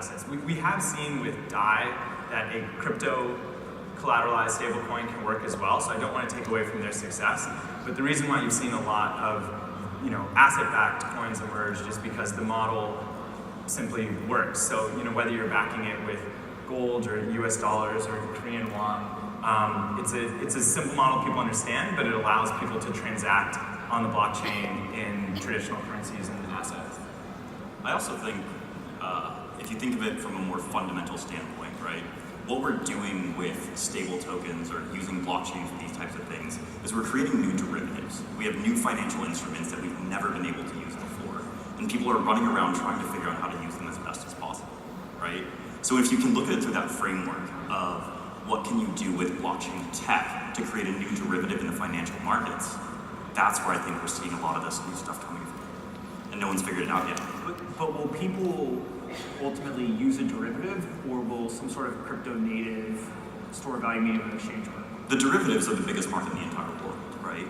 assets. We have seen with DAI that a crypto collateralized stablecoin can work as well, so I don't want to take away from their success. But the reason why you've seen a lot of asset-backed coins emerge just because the model simply works. So whether you're backing it with gold or US dollars or Korean won, it's a simple model people understand, but it allows people to transact on the blockchain in traditional currencies and assets. I also think, if you think of it from a more fundamental standpoint, right? What we're doing with stable tokens or using blockchain for these types of things is we're creating new derivatives. We have new financial instruments that we've never been able to use before. And people are running around trying to figure out how to use them as best as possible, right? So if you can look at it through that framework of what can you do with blockchain tech to create a new derivative in the financial markets, that's where I think we're seeing a lot of this new stuff coming from. And no one's figured it out yet. But will people ultimately use a derivative, or will some sort of crypto native store value medium exchange work? The derivatives are the biggest market in the entire world, right?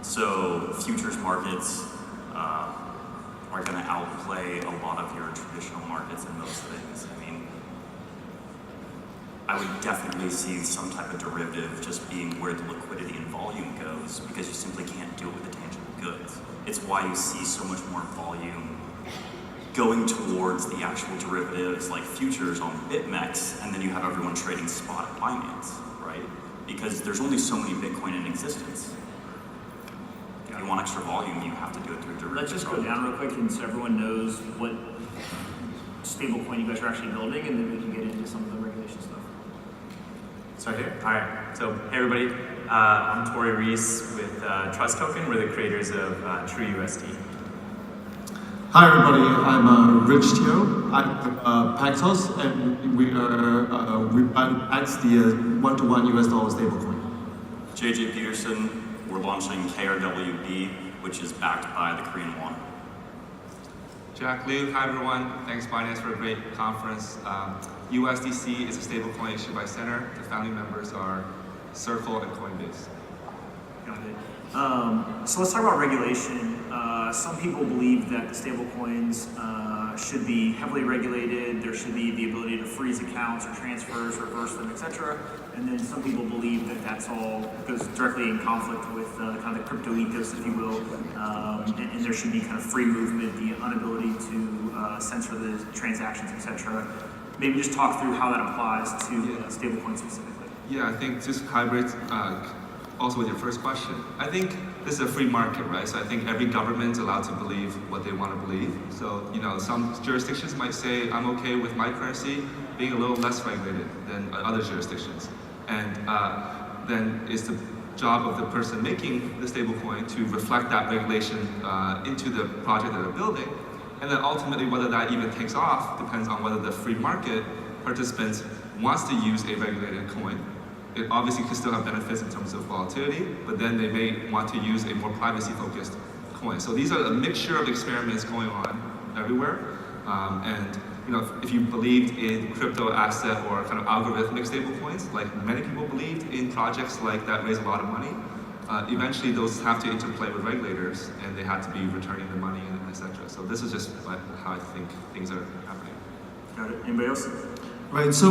So futures markets are going to outplay a lot of your traditional markets in most things. I mean, I would definitely see some type of derivative just being where the liquidity and volume goes, because you simply can't do it with the tangible goods. It's why you see so much more volume going towards the actual derivatives like futures on BitMEX, and then you have everyone trading spot at Binance, right? Because there's only so many Bitcoin in existence. If you want extra volume, you have to do it through derivatives. Let's just go down real quick and so everyone knows what stablecoin you guys are actually building, and then we can get into some of the regulation stuff. Start here? All right. So, hey everybody, I'm Tory Reiss with Trust Token. We're the creators of TrueUSD. Hi everybody, I'm Rich Teo. I'm Paxos, and we plan to Pax the one-to-one US dollar stablecoin. JJ Petersen, we're launching KRWB, which is backed by the Korean won. Jack Liu, hi everyone. Thanks Binance for a great conference. USDC is a stablecoin issued by Center. The founding members are Circle and Coinbase. Got it. So let's talk about regulation. Some people believe that the stablecoins should be heavily regulated. There should be the ability to freeze accounts or transfers, reverse them, etc. And then some people believe that that's all goes directly in conflict with kind of the crypto ethos, if you will, and there should be kind of free movement, the inability to censor the transactions, etc. Maybe just talk through how that applies to stablecoins specifically. Yeah, I think just hybrid. Also with your first question, I think this is a free market, right? So I think every government's allowed to believe what they want to believe. So, some jurisdictions might say, I'm okay with my currency being a little less regulated than other jurisdictions. And then it's the job of the person making the stablecoin to reflect that regulation into the project that they're building. And then ultimately, whether that even takes off depends on whether the free market participants wants to use a regulated coin. It obviously could still have benefits in terms of volatility, but then they may want to use a more privacy-focused coin. So these are a mixture of experiments going on everywhere. And if you believed in crypto asset or kind of algorithmic stablecoins, like many people believed in projects like that raise a lot of money, eventually those have to interplay with regulators, and they have to be returning the money, and etc. So this is just how I think things are happening. Got it. Anybody else? Right, so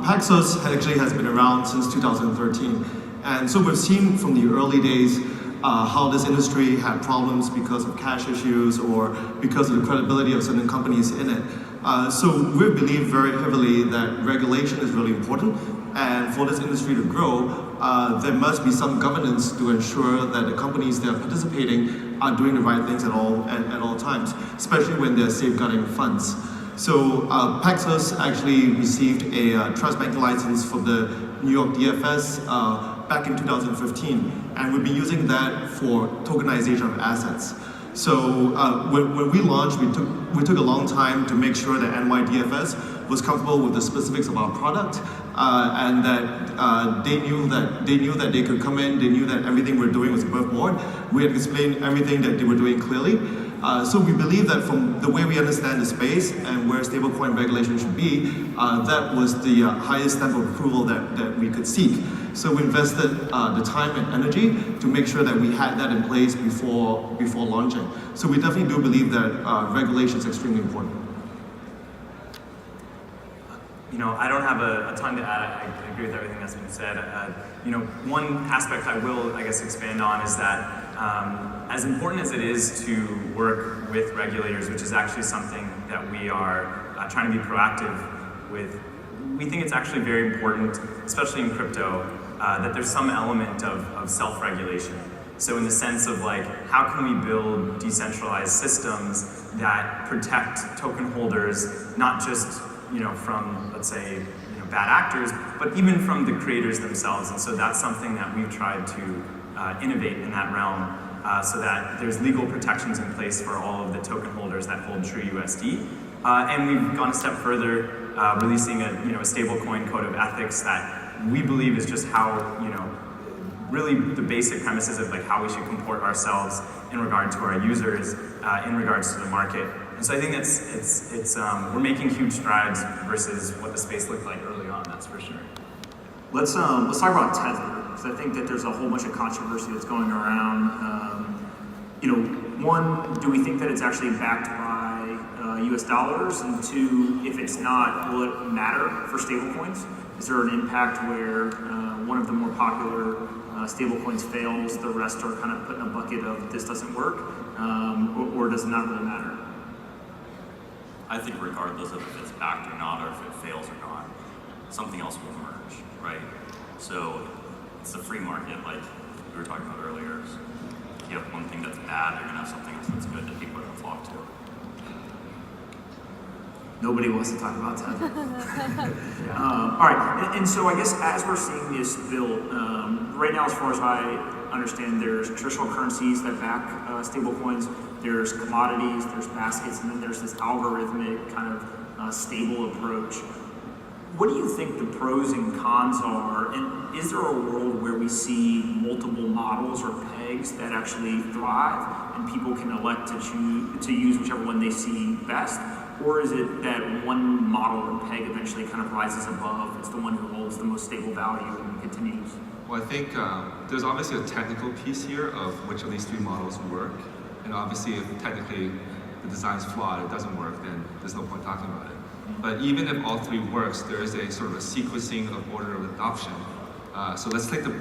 Paxos actually has been around since 2013. And so we've seen from the early days how this industry had problems because of cash issues or because of the credibility of certain companies in it. So we believe very heavily that regulation is really important. And for this industry to grow, there must be some governance to ensure that the companies that are participating are doing the right things at all times, especially when they're safeguarding funds. So Paxos actually received a trust banking license for the New York DFS back in 2015, and we've been using that for tokenization of assets. So when we launched, we took a long time to make sure that NYDFS was comfortable with the specifics of our product, and that they knew that they could come in. They knew that everything we're doing was above board. We had explained everything that they were doing clearly. So we believe that from the way we understand the space and where stablecoin regulation should be, that was the highest stamp of approval that we could seek. So we invested the time and energy to make sure that we had that in place before launching. So we definitely do believe that regulation is extremely important. I don't have a ton to add. I agree with everything that's been said. One aspect I will, I guess, expand on is that as important as it is to work with regulators, which is actually something that we are trying to be proactive with, we think it's actually very important, especially in crypto, that there's some element of self-regulation. So in the sense of like, how can we build decentralized systems that protect token holders, not just from, let's say, bad actors, but even from the creators themselves. And so that's something that we've tried to innovate in that realm, so that there's legal protections in place for all of the token holders that hold true USD. And we've gone a step further, releasing a stablecoin code of ethics that we believe is just how, really the basic premises of like how we should comport ourselves in regard to our users, in regards to the market. And so I think it's we're making huge strides versus what the space looked like early on. That's for sure. Let's talk about Tether, because I think that there's a whole bunch of controversy that's going around. One, do we think that it's actually backed by U.S. dollars? And two, if it's not, will it matter for stablecoins? Is there an impact where one of the more popular stablecoins fails, the rest are kind of put in a bucket of this doesn't work, or does it not really matter? I think regardless of if it's backed or not, or if it fails or not, something else will emerge, right? So it's the free market, like we were talking about earlier. If you have one thing that's bad, you're gonna have something else that's good that people are gonna flock to. Nobody wants to talk about Tether. All right, and so I guess as we're seeing this build, right now, as far as I understand, there's traditional currencies that back stablecoins, there's commodities, there's baskets, and then there's this algorithmic kind of stable approach. What do you think the pros and cons are, and is there a world where we see multiple models or pegs that actually thrive and people can elect to use whichever one they see best? Or is it that one model or peg eventually kind of rises above, it's the one who holds the most stable value and continues? Well, I think there's obviously a technical piece here of which of these three models work. And obviously, if technically the design's flawed, it doesn't work, then there's no point talking about it. But even if all three works, there is a sort of a sequencing of order of adoption. So let's take the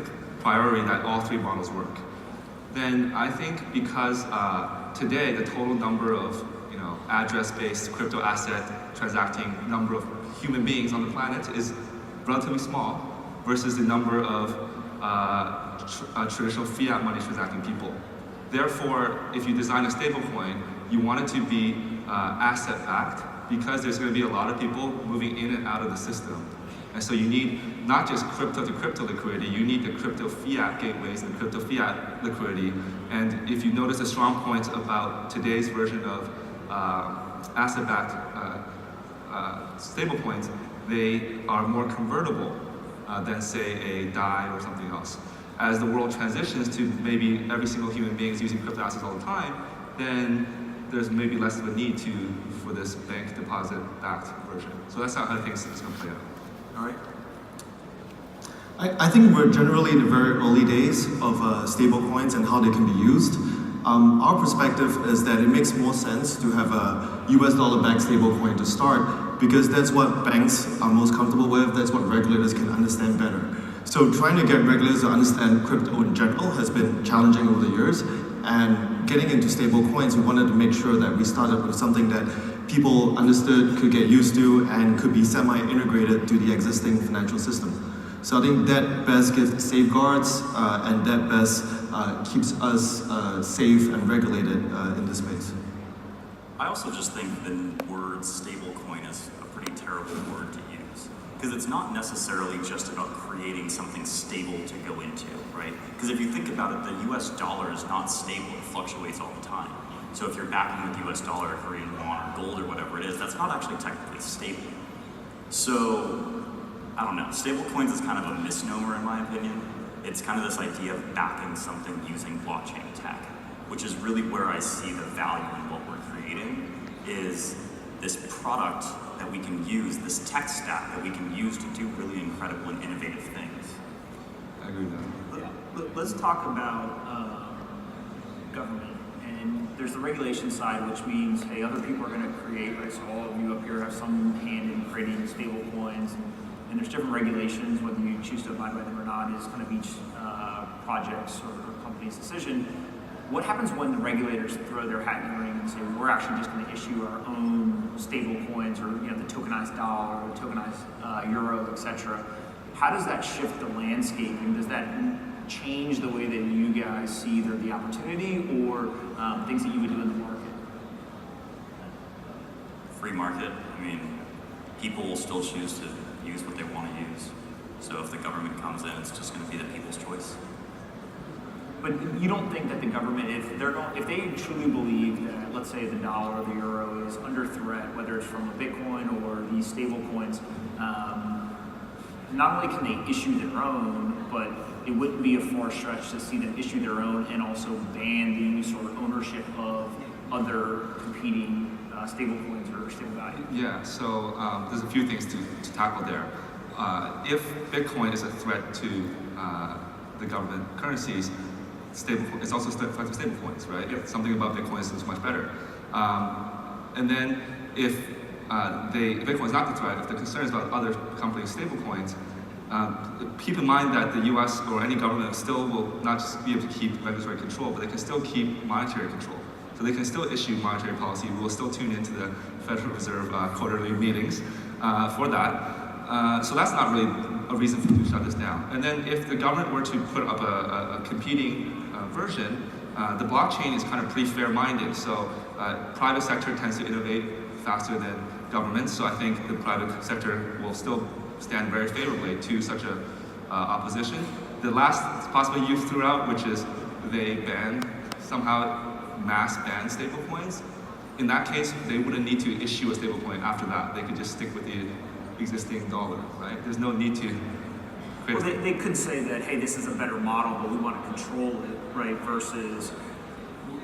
priority that all three models work. Then I think because today the total number of address-based crypto asset transacting number of human beings on the planet is relatively small versus the number of traditional fiat money transacting people. Therefore, if you design a stablecoin, you want it to be asset-backed because there's going to be a lot of people moving in and out of the system. And so you need not just crypto-to-crypto liquidity, you need the crypto fiat gateways and crypto fiat liquidity. And if you notice the strong points about today's version of asset-backed stablecoins, they are more convertible than, say, a DAI or something else. As the world transitions to maybe every single human being is using crypto assets all the time, then there's maybe less of a need for this bank deposit-backed version. So that's how I think it's going to play out. All right. I think we're generally in the very early days of stable coins and how they can be used. Our perspective is that it makes more sense to have a US dollar-backed stablecoin to start because that's what banks are most comfortable with, that's what regulators can understand better. So trying to get regulators to understand crypto in general has been challenging over the years, and getting into stable coins, we wanted to make sure that we started with something that people understood, could get used to, and could be semi-integrated to the existing financial system. So I think that best gives safeguards, and that best keeps us safe and regulated in this space. I also just think the word stablecoin is a pretty terrible word to use, because it's not necessarily just about creating something stable to go into, right? Because if you think about it, the US dollar is not stable, it fluctuates all the time. So if you're backing with US dollar, Korean won, or gold, or whatever it is, that's not actually technically stable. So, I don't know, stable coins is kind of a misnomer in my opinion. It's kind of this idea of backing something using blockchain tech, which is really where I see the value in what we're creating, is this product that we can use, this tech stack that we can use to do really incredible and innovative things. I agree with that. Let's talk about government. And there's the regulation side, which means, hey, other people are going to create, right? So all of you up here have some hand in creating stable coins, and there's different regulations, whether you choose to abide by them or not is kind of each project's or company's decision. What happens when the regulators throw their hat in the ring and say, we're actually just going to issue our own stable coins, or the tokenized dollar, the tokenized euro, etc.? How does that shift the landscape, and does that change the way that you guys see either the opportunity or things that you would do in the market? Free market, I mean, people will still choose to use what they want to use. So if the government comes in, it's just going to be the people's choice. But you don't think that the government, if they truly believe that, let's say, the dollar or the euro is under threat, whether it's from a Bitcoin or these stable coins, not only can they issue their own, but it wouldn't be a far stretch to see them issue their own and also ban the use or ownership of other competing stable coins or stable value. Yeah, so there's a few things to tackle there. If Bitcoin is a threat to the government currencies, it's also a threat to stable coins, right? Yep. Something about Bitcoin is much better. And then if Bitcoin is not the threat, if the concern is about other companies' stable coins, keep in mind that the US or any government still will not just be able to keep regulatory control, but they can still keep monetary control. So they can still issue monetary policy. We will still tune into the Federal Reserve quarterly meetings for that. So that's not really a reason for you to shut this down. And then if the government were to put up a competing version, the blockchain is kind of pretty fair-minded. So private sector tends to innovate faster than government. So I think the private sector will still stand very favorably to such a opposition. The last possible you threw out, which is they somehow mass ban stablecoins. In that case, they wouldn't need to issue a stablecoin after that. They could just stick with the existing dollar, right? There's no need to create. Well, they could say that, hey, this is a better model, but we want to control it, right? Versus,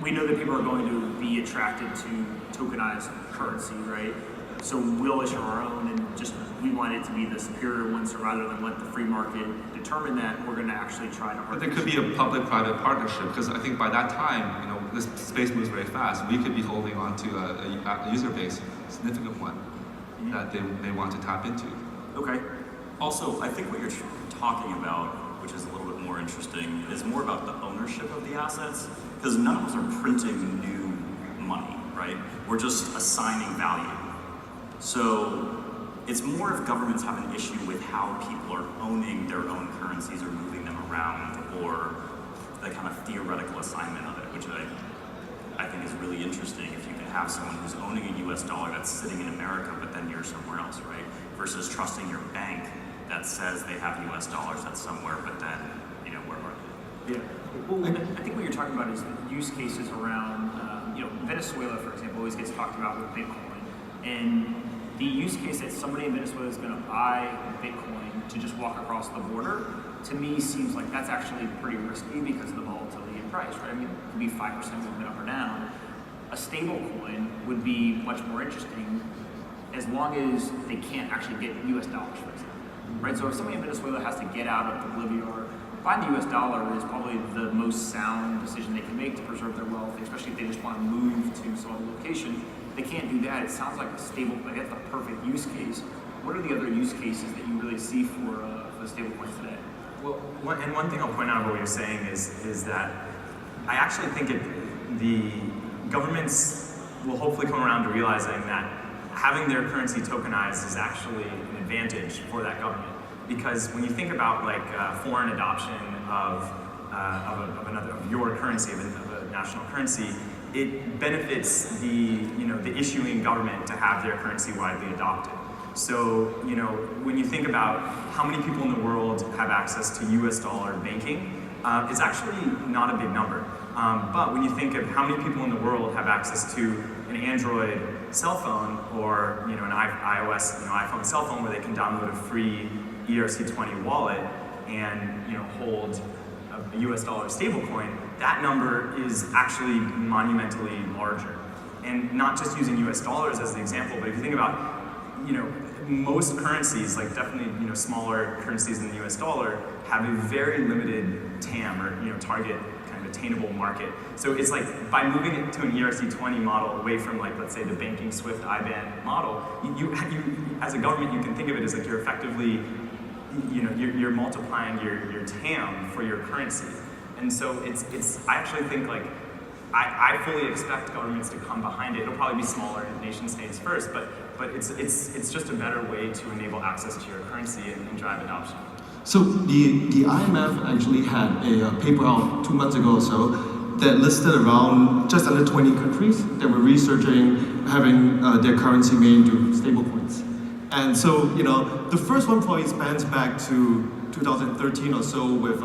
we know that people are going to be attracted to tokenized currency, right? So we'll issue our own, and just we want it to be the superior one. So rather than let the free market determine that, we're going to actually try to. But there could be a public-private partnership, because I think by that time, this space moves very fast. We could be holding on to a user base, a significant one, that they may want to tap into. Okay. Also, I think what you're talking about, which is a little bit more interesting, is more about the ownership of the assets, because none of us are printing new money, right? We're just assigning value. So it's more if governments have an issue with how people are owning their own currencies or moving them around, or the kind of theoretical assignment of it, which I think is really interesting. If you can have someone who's owning a US dollar that's sitting in America, but then you're somewhere else, right? Versus trusting your bank that says they have US dollars that's somewhere, but then, where are they? Yeah. Well, I think what you're talking about is the use cases around, Venezuela, for example, always gets talked about with Bitcoin. And the use case that somebody in Venezuela is going to buy Bitcoin to just walk across the border, to me seems like that's actually pretty risky because of the volatility in price, right? I mean, it could be 5% movement up or down. A stable coin would be much more interesting as long as they can't actually get US dollars, for example, right? So if somebody in Venezuela has to get out of the Bolivar, buying the US dollar is probably the most sound decision they can make to preserve their wealth, especially if they just want to move to some other location. They can't do that. It sounds like a stable, that's the perfect use case. What are the other use cases that you really see for the stable coins today? Well, one thing I'll point out about what you're saying is that I actually think the governments will hopefully come around to realizing that having their currency tokenized is actually an advantage for that government. Because when you think about foreign adoption of your currency, of a national currency, it benefits the issuing government to have their currency widely adopted. So, when you think about how many people in the world have access to US dollar banking, it's actually not a big number. But when you think of how many people in the world have access to an Android cell phone or an iOS iPhone cell phone where they can download a free ERC20 wallet and hold a US dollar stablecoin, that number is actually monumentally larger. And not just using US dollars as the example, but if you think about most currencies, like definitely smaller currencies than the US dollar, have a very limited TAM or target kind of attainable market. So it's like by moving it to an ERC20 model away from like, let's say the banking SWIFT IBAN model, you as a government, you can think of it as like you're effectively, you're multiplying your TAM for your currency. And so I actually think like, I fully expect governments to come behind it. It'll probably be smaller nation states first, but it's just a better way to enable access to your currency and drive adoption. So the IMF actually had a paper out 2 months ago or so that listed around just under 20 countries that were researching having their currency made into stablecoins. And so, the first one probably spans back to 2013 or so with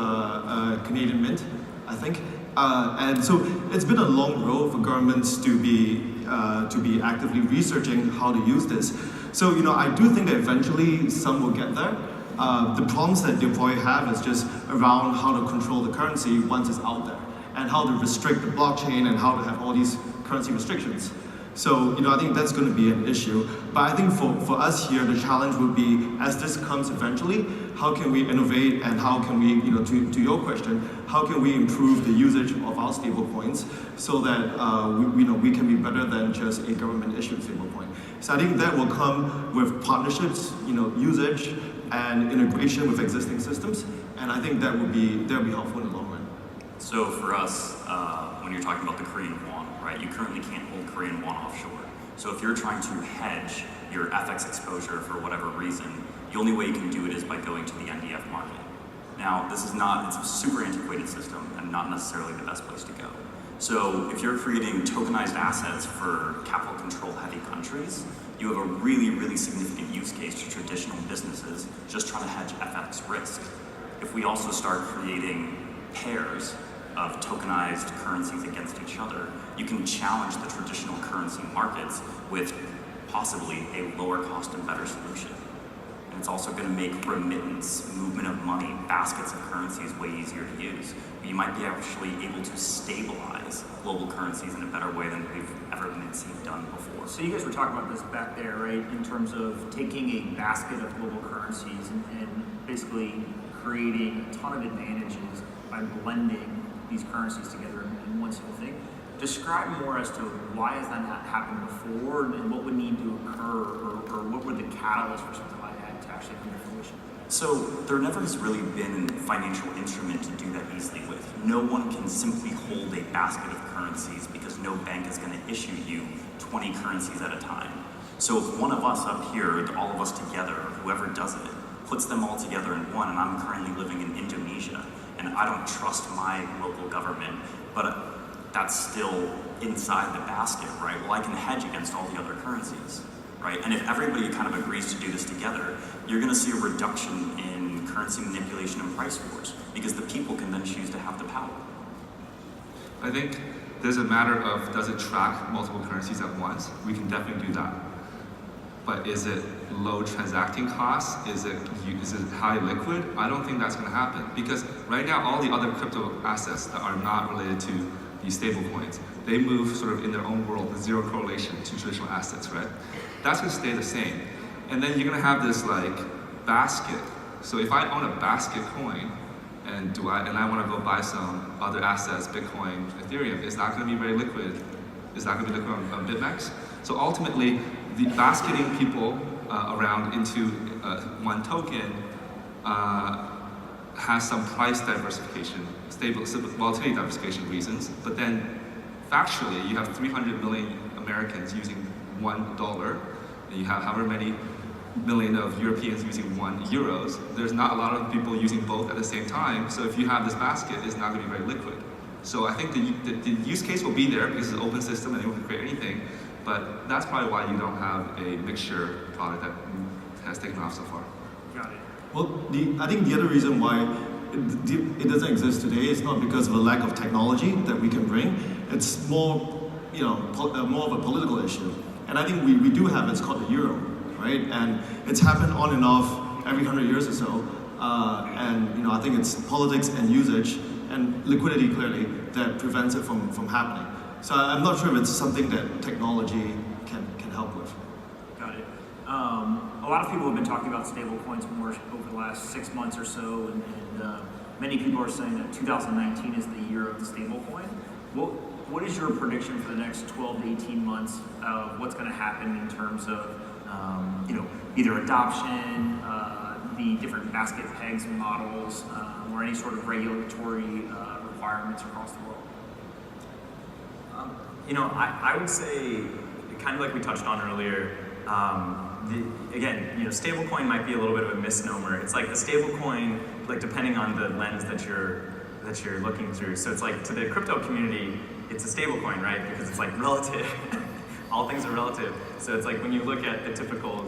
Canadian Mint, I think. And so it's been a long road for governments to be actively researching how to use this. So, I do think that eventually some will get there. The problems that they'll probably have is just around how to control the currency once it's out there, and how to restrict the blockchain, and how to have all these currency restrictions. So, I think that's going to be an issue. But I think for us here, the challenge would be, as this comes eventually, how can we innovate, and how can we, to your question, how can we improve the usage of our stablecoins so that we can be better than just a government-issued stablecoin. So I think that will come with partnerships, usage, and integration with existing systems, and I think that will be helpful in the long run. So for us, when you're talking about the Korean won, right, you currently can't hold Korean won offshore. So if you're trying to hedge your FX exposure for whatever reason, the only way you can do it is by going to the NDF market. Now, it's a super antiquated system and not necessarily the best place to go. So if you're creating tokenized assets for capital control heavy countries, you have a really, really significant use case to traditional businesses just trying to hedge FX risk. If we also start creating pairs of tokenized currencies against each other, you can challenge the traditional currency markets with possibly a lower cost and better solution. And it's also going to make remittance, movement of money, baskets of currencies way easier to use. You might be actually able to stabilize global currencies in a better way than we've ever seen done before. So you guys were talking about this back there, right, in terms of taking a basket of global currencies and basically creating a ton of advantages by blending these currencies together in one single thing. Describe more as to why has that not happened before, and what would need to occur, or what were the catalysts for something like that to actually come to fruition? So there never has really been a financial instrument to do that easily with. No one can simply hold a basket of currencies because no bank is going to issue you 20 currencies at a time. So if one of us up here, all of us together, whoever does it, puts them all together in one, and I'm currently living in Indonesia, and I don't trust my local government, but that's still inside the basket, right? Well, I can hedge against all the other currencies, right? And if everybody kind of agrees to do this together, you're going to see a reduction in currency manipulation and price wars, because the people can then choose to have the power. I think there's a matter of, does it track multiple currencies at once? We can definitely do that. But is it low transacting costs? Is it high liquid? I don't think that's going to happen, because right now all the other crypto assets that are not related to these stable coins, they move sort of in their own world with zero correlation to traditional assets, right? That's going to stay the same. And then you're going to have this like basket. So if I own a basket coin and I want to go buy some other assets, Bitcoin, Ethereum, is that going to be very liquid? Is that going to be liquid on BitMEX? So ultimately, the basketing people around into one token has some price diversification, volatility diversification reasons, but then factually, you have 300 million Americans using $1, and you have however many million of Europeans using €1. There's not a lot of people using both at the same time, so if you have this basket, it's not going to be very liquid. So I think the use case will be there because it's an open system and anyone can create anything, but that's probably why you don't have a mixture product that has taken off so far. Got it. Well, I think the other reason why it doesn't exist today is not because of a lack of technology that we can bring. It's more, more of a political issue. And I think we do have, it's called the euro, right? And it's happened on and off every 100 years or so. And I think it's politics and usage and liquidity clearly that prevents it from happening. So I'm not sure if it's something that technology can help with. Got it. A lot of people have been talking about stable coins more over the last 6 months or so, and many people are saying that 2019 is the year of the stablecoin. What is your prediction for the next 12 to 18 months of what's going to happen in terms of either adoption, the different basket pegs and models, or any sort of regulatory requirements across the world? I would say, kind of like we touched on earlier, stablecoin might be a little bit of a misnomer. It's like the stablecoin, like depending on the lens that you're looking through. So it's like to the crypto community, it's a stablecoin, right? Because it's like relative. All things are relative. So it's like when you look at the typical,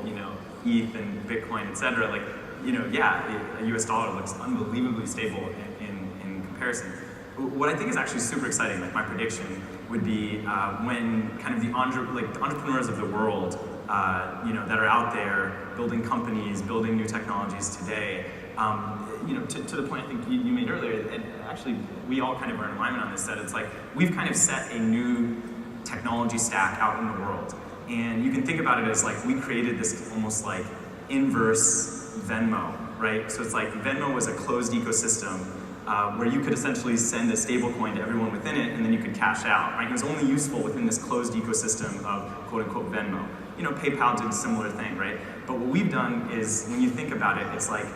ETH and Bitcoin, et cetera, like, a US dollar looks unbelievably stable in comparison. What I think is actually super exciting, like my prediction, would be when kind of the entrepreneurs of the world, that are out there building companies, building new technologies today, to the point I think you made earlier, and actually we all kind of are in alignment on this, that it's like we've kind of set a new technology stack out in the world. And you can think about it as like we created this almost like inverse Venmo, right? So it's like Venmo was a closed ecosystem where you could essentially send a stable coin to everyone within it and then you could cash out, right? It was only useful within this closed ecosystem of quote unquote Venmo. PayPal did a similar thing, right? But what we've done is, when you think about it, it's like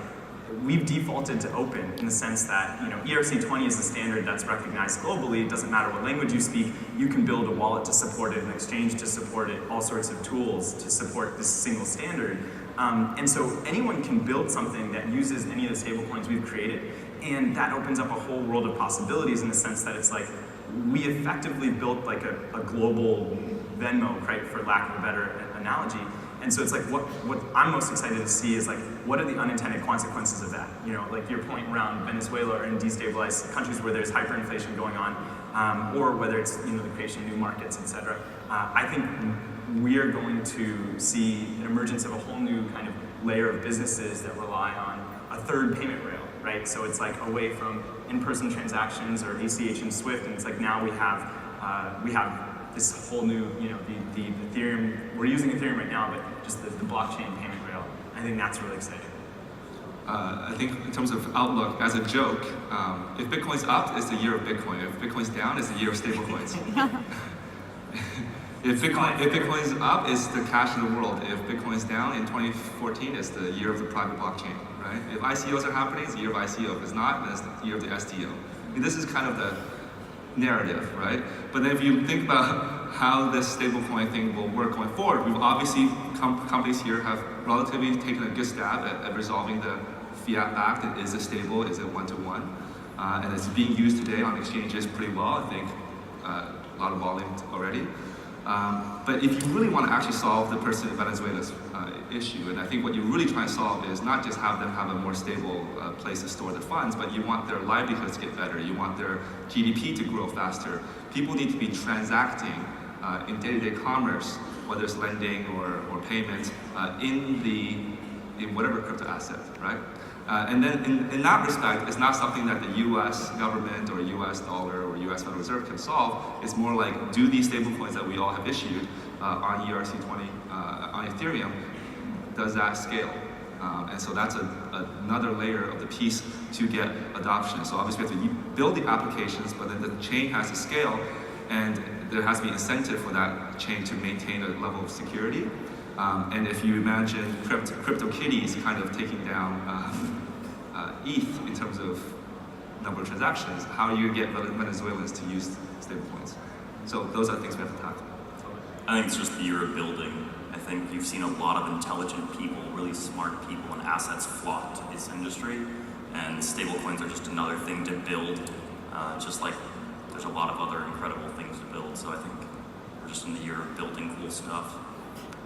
we've defaulted to open in the sense that, ERC20 is the standard that's recognized globally. It doesn't matter what language you speak, you can build a wallet to support it, an exchange to support it, all sorts of tools to support this single standard. And so anyone can build something that uses any of the stablecoins we've created, and that opens up a whole world of possibilities in the sense that it's like we effectively built like a global Venmo, right, for lack of a better analogy. And so it's like what I'm most excited to see is like what are the unintended consequences of that? Like your point around Venezuela or in destabilized countries where there's hyperinflation going on, or whether it's the creation of new markets, et cetera. I think we are going to see an emergence of a whole new kind of layer of businesses that rely on a third payment rail, right? So it's like away from in-person transactions or ACH and SWIFT, and it's like now we have this whole new, the Ethereum, we're using Ethereum right now, but just the blockchain payment rail. I think that's really exciting. I think in terms of outlook, as a joke, if Bitcoin's up, it's the year of Bitcoin. If Bitcoin's down, it's the year of stablecoins. If Bitcoin's up, it's the cash of the world. If Bitcoin's down in 2014, it's the year of the private blockchain, right? If ICOs are happening, it's the year of ICO. If it's not, then it's the year of the STO. I mean, this is kind of the narrative, right? But then if you think about how this stablecoin thing will work going forward, we've obviously, companies here have relatively taken a good stab at resolving the fiat-backed. Is it stable? Is it one-to-one? And it's being used today on exchanges pretty well. I think a lot of volume already. But if you really want to actually solve the person in Venezuela's issue, and I think what you're really trying to solve is not just have them have a more stable place to store their funds, but you want their livelihoods to get better. You want their GDP to grow faster. People need to be transacting in day-to-day commerce, whether it's lending or payment, in whatever crypto asset, right? And then in that respect, it's not something that the US government or US dollar or US Federal Reserve can solve. It's more like, do these stablecoins that we all have issued on ERC20, on Ethereum, does that scale? And so that's another layer of the piece to get adoption. So obviously we have to build the applications, but then the chain has to scale, and there has to be incentive for that chain to maintain a level of security. And if you imagine CryptoKitties kind of taking down ETH in terms of number of transactions, how do you get Venezuelans to use stablecoins? So those are things we have to tackle. I think it's just the year of building. I think you've seen a lot of intelligent people, really smart people, and assets flock to this industry. And stablecoins are just another thing to build, just like there's a lot of other incredible things to build. So I think we're just in the year of building cool stuff.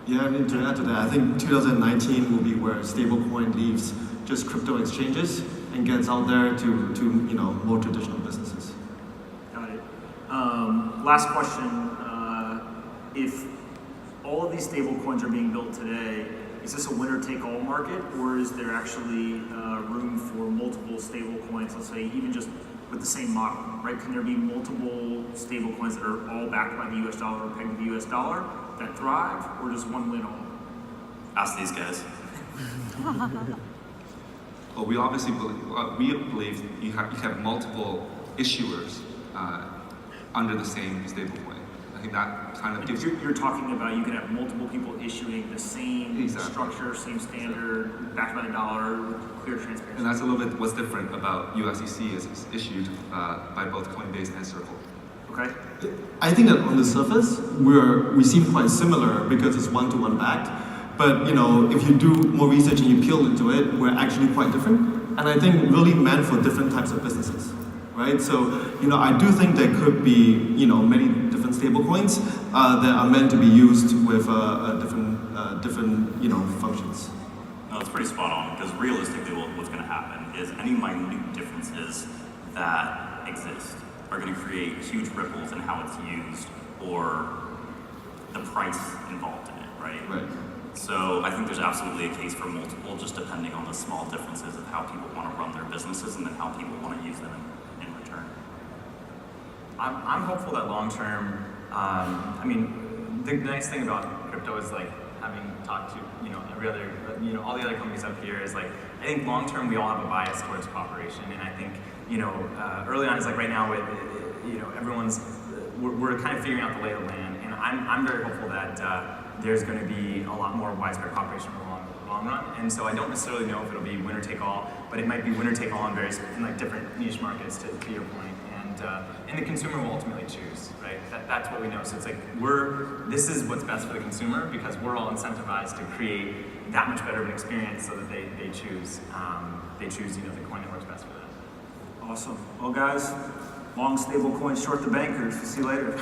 Yeah, I mean, to add to that, I think 2019 will be where stablecoin leaves just crypto exchanges and gets out there to more traditional businesses. Got it. Last question. If all of these stablecoins are being built today, is this a winner-take-all market, or is there actually room for multiple stablecoins, let's say even just with the same model, right? Can there be multiple stablecoins that are all backed by the US dollar or pegged to the US dollar that thrive, or does one win all? Ask these guys. But we obviously believe you have multiple issuers under the same stablecoin. I think that kind of gives you. You're talking about you can have multiple people issuing the same Exactly. structure, same standard, backed by the dollar, with clear transparency. And that's a little bit what's different about USDC is it's issued by both Coinbase and Circle. Okay. I think that on the surface, we seem quite similar because it's one-to-one backed. But if you do more research and you peel into it, we're actually quite different. And I think really meant for different types of businesses, right? So I do think there could be many different stablecoins that are meant to be used with different functions. No, it's pretty spot on, because realistically what's going to happen is any minute differences that exist are going to create huge ripples in how it's used or the price involved in it, right? Right. So I think there's absolutely a case for multiple, just depending on the small differences of how people want to run their businesses and then how people want to use them in return. I'm hopeful that long term, the nice thing about crypto is like having talked to every other all the other companies up here is like I think long term we all have a bias towards cooperation, and I think early on is like right now with everyone's we're kind of figuring out the lay of the land, and I'm very hopeful that there's going to be a lot more widespread cooperation in the long run, and so I don't necessarily know if it'll be winner take all, but it might be winner take all in like different niche markets to your point. And the consumer will ultimately choose, right? That's what we know. So it's like this is what's best for the consumer because we're all incentivized to create that much better of an experience so that they choose the coin that works best for them. Awesome. Well, guys, long stable coin, short the bankers. See you later.